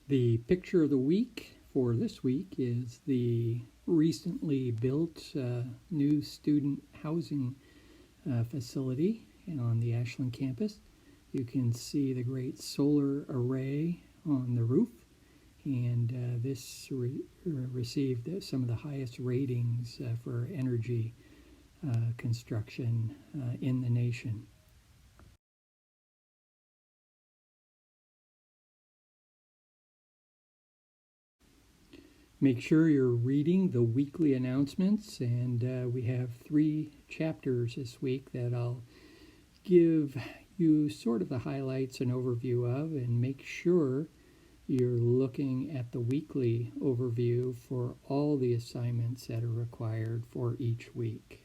The picture of the week for this week is the recently built new student housing facility on the Ashland campus. You can see the great solar array on the roof, and this received some of the highest ratings for energy construction in the nation. Make sure you're reading the weekly announcements, and we have 3 chapters this week that I'll give you sort of the highlights and overview of, and make sure you're looking at the weekly overview for all the assignments that are required for each week.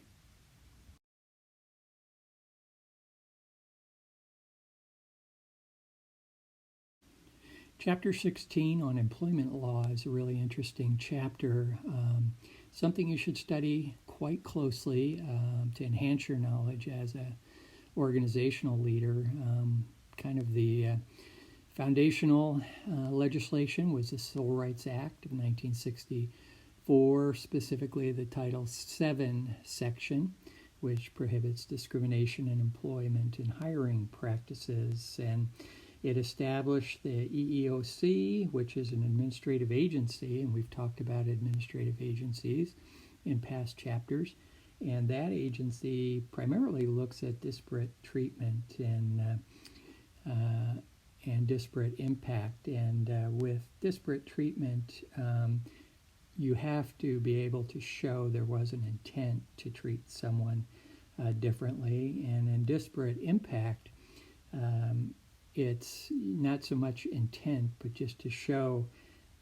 Chapter 16 on employment law is a really interesting chapter, something you should study quite closely to enhance your knowledge as an organizational leader. Kind of the foundational legislation was the Civil Rights Act of 1964, specifically the Title VII section, which prohibits discrimination in employment and hiring practices. And it established the EEOC, which is an administrative agency, and we've talked about administrative agencies in past chapters. And that agency primarily looks at disparate treatment and disparate impact. And with disparate treatment, you have to be able to show there was an intent to treat someone differently. And in disparate impact, it's not so much intent, but just to show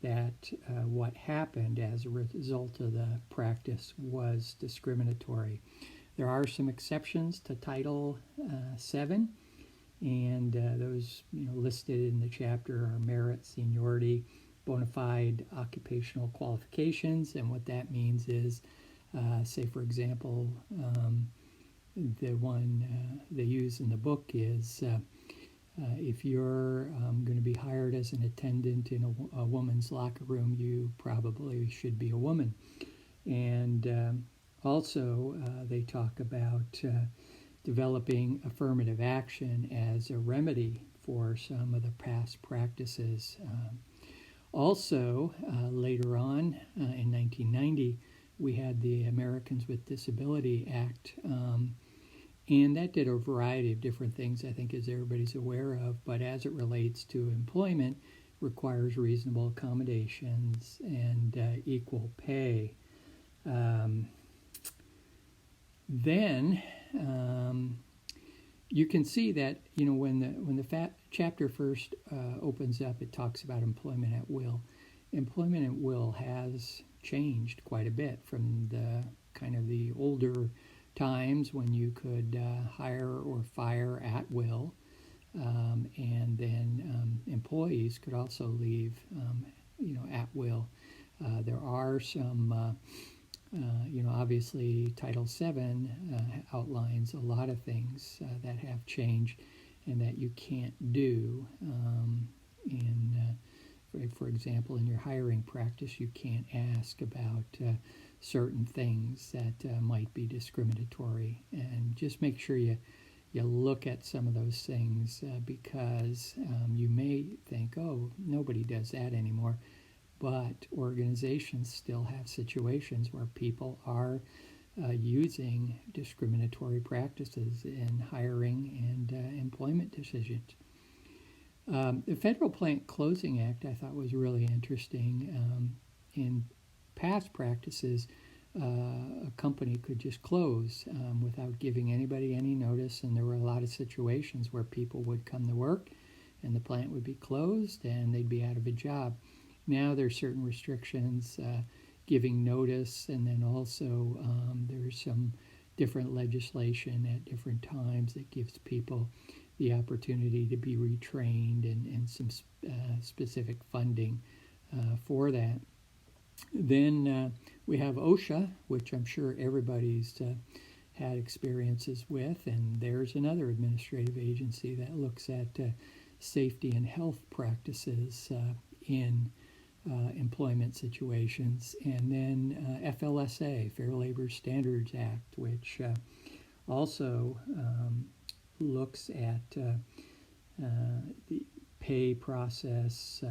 that what happened as a result of the practice was discriminatory. There are some exceptions to Title VII, and those listed in the chapter are merit, seniority, bona fide occupational qualifications. And what that means is, say for example, the one they use in the book is if you're going to be hired as an attendant in a woman's locker room, you probably should be a woman. And also they talk about developing affirmative action as a remedy for some of the past practices. Also, later on in 1990, we had the Americans with Disability Act, and that did a variety of different things, I think, as everybody's aware of, but as it relates to employment, requires reasonable accommodations and equal pay. Then you can see that when the chapter first opens up, it talks about employment at will. Employment at will has changed quite a bit from the kind of the older times when you could hire or fire at will, and then employees could also leave at will. There are some obviously Title VII outlines a lot of things that have changed and that you can't do. For example, in your hiring practice, you can't ask about certain things that might be discriminatory. And just make sure you look at some of those things because you may think, oh, nobody does that anymore. But organizations still have situations where people are using discriminatory practices in hiring and employment decisions. The Federal Plant Closing Act I thought was really interesting. In past practices, a company could just close without giving anybody any notice, and there were a lot of situations where people would come to work and the plant would be closed and they'd be out of a job. Now there's certain restrictions giving notice, and then also there's some different legislation at different times that gives people the opportunity to be retrained and some specific funding for that. Then we have OSHA, which I'm sure everybody's had experiences with, and there's another administrative agency that looks at safety and health practices in employment situations. And then FLSA, Fair Labor Standards Act, which also looks at the pay process,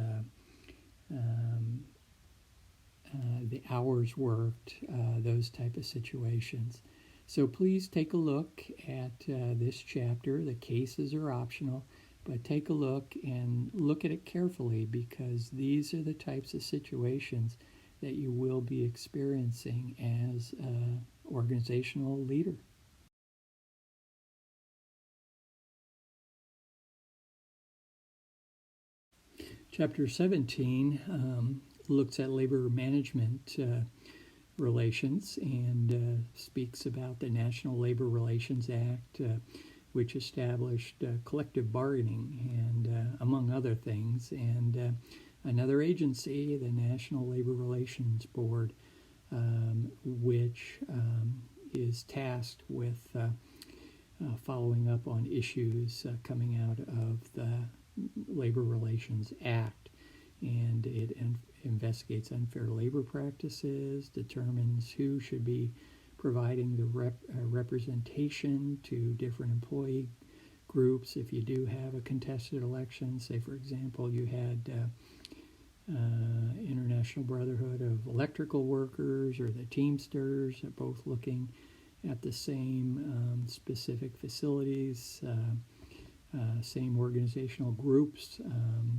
the hours worked, those type of situations. So please take a look at this chapter. The cases are optional, but take a look and look at it carefully, because these are the types of situations that you will be experiencing as an organizational leader. Chapter 17 looks at labor management relations and speaks about the National Labor Relations Act, which established collective bargaining and among other things, and another agency, the National Labor Relations Board, which is tasked with following up on issues coming out of the Labor Relations Act, and it investigates unfair labor practices, determines who should be providing the representation to different employee groups. If you do have a contested election, say for example you had International Brotherhood of Electrical Workers or the Teamsters, both looking at the same specific facilities, same organizational groups,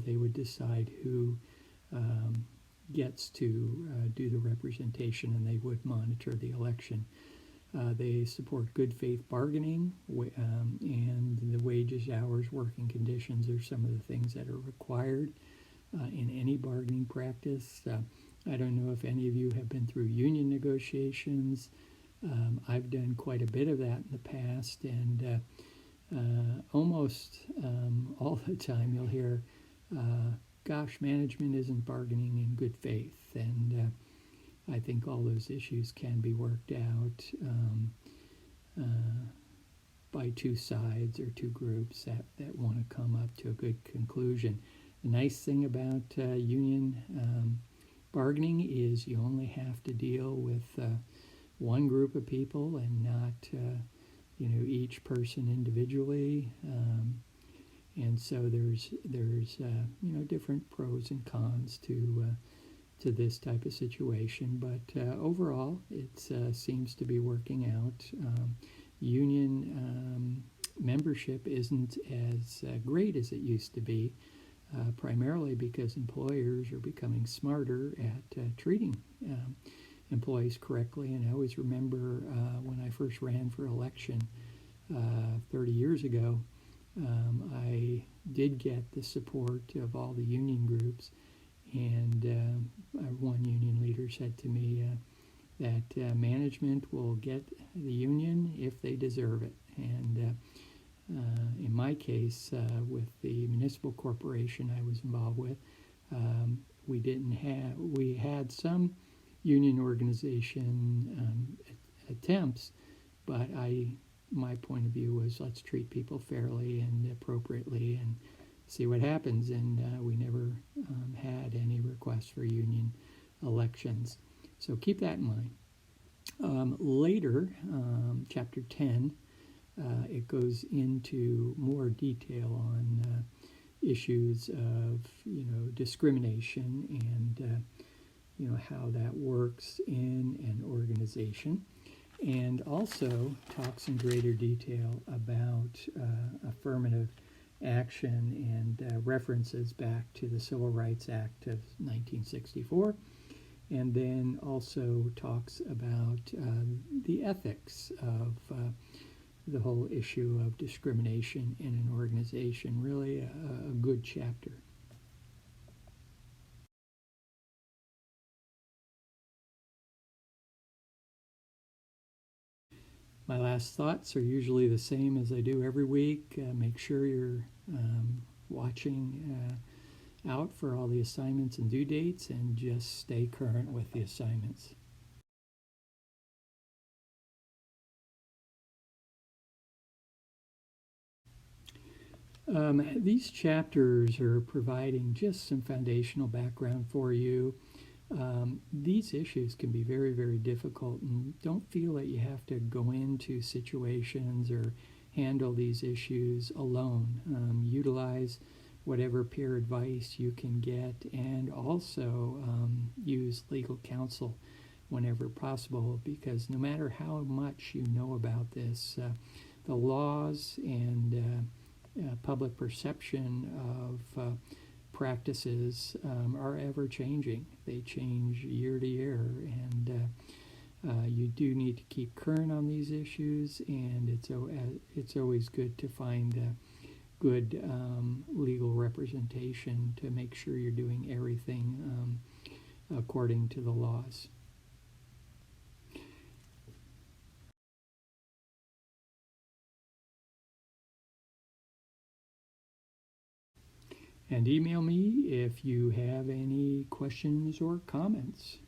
they would decide who gets to do the representation, and they would monitor the election. They support good faith bargaining, and the wages, hours, working conditions are some of the things that are required in any bargaining practice. I don't know if any of you have been through union negotiations. I've done quite a bit of that in the past, and almost all the time you'll hear, gosh, management isn't bargaining in good faith. And I think all those issues can be worked out by two sides or two groups that want to come up to a good conclusion. The nice thing about union bargaining is you only have to deal with one group of people and not each person individually, and so there's different pros and cons to this type of situation, but overall it seems to be working out. Union membership isn't as great as it used to be, primarily because employers are becoming smarter at treating employees correctly. And I always remember when I first ran for election 30 years ago, I did get the support of all the union groups, and one union leader said to me that management will get the union if they deserve it. And in my case, with the municipal corporation I was involved with, we had some union organization attempts, but my point of view was, let's treat people fairly and appropriately and see what happens. And we never had any requests for union elections. So keep that in mind. Later, chapter 10, it goes into more detail on issues of discrimination and how that works in an organization, and also talks in greater detail about affirmative action and references back to the Civil Rights Act of 1964, and then also talks about the ethics of the whole issue of discrimination in an organization. Really a good chapter. My last thoughts are usually the same as I do every week. Make sure you're watching out for all the assignments and due dates, and just stay current with the assignments. These chapters are providing just some foundational background for you. These issues can be very, very difficult, and don't feel that you have to go into situations or handle these issues alone. Utilize whatever peer advice you can get, and also use legal counsel whenever possible, because no matter how much you know about this, the laws and public perception of practices are ever changing. They change year to year, and you do need to keep current on these issues, and it's always good to find good legal representation to make sure you're doing everything according to the laws. And email me if you have any questions or comments.